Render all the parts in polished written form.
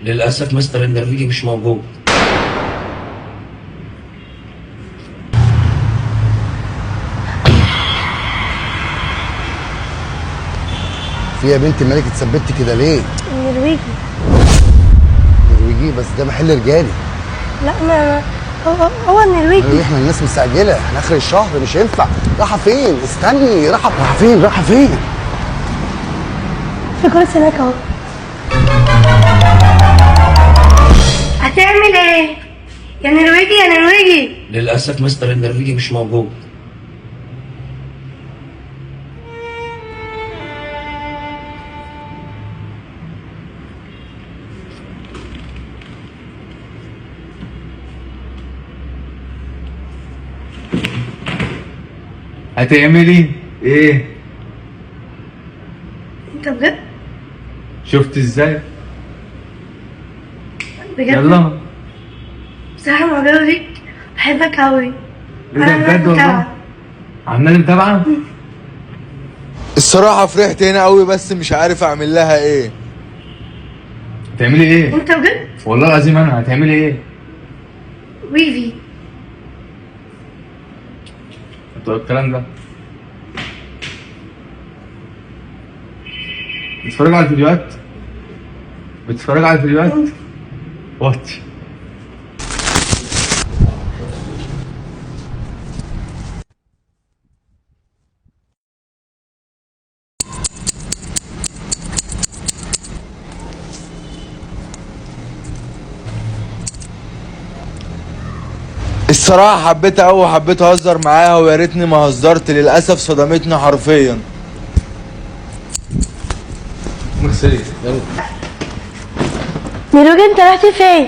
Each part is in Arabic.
للأسف مستر النرويجي مش موجود. في يا بنت مالك اتثبتي كده ليه؟ نرويجي. نرويجي بس ده محل رجالي. لا ما هو النرويجي. احنا الناس مستعجله، احنا اخر الشهر مش ينفع. رايحه فين؟ استني، رايحه فين؟ رايحه فين؟ في كرسي هناك اهو. هتعمل ايه؟ يا نرويجي يا نرويجي. للأسف مستر النرويجي مش موجود. هتعملي ايه؟ انت بجد؟ شفت ازاي؟ بجد؟ يلا. بصراحة معجبة بيك، بحبك أوي. ايه ده بجد والله؟ عمال متابعة؟ الصراحة فرحت هنا قوي بس مش عارف اعمل لها ايه. هتعملي ايه؟ انت بجد؟ والله العظيم انا. هتعملي ايه؟ ويفي. طب الكلام ده بتتفرج على الفيديوهات؟ بتتفرج على الفيديوهات؟ واتش. الصراحة حبيتها قوي وحبيت اهزر معاها ويا ريتني ما هزرت، للأسف صدمتني حرفيا. مغسلي يلا. نرويجي انت رحت فين؟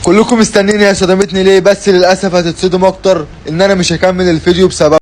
كلكم مستنيني، هي صدمتني ليه؟ بس للأسف هتتصدم اكتر ان انا مش هكمل الفيديو بسبب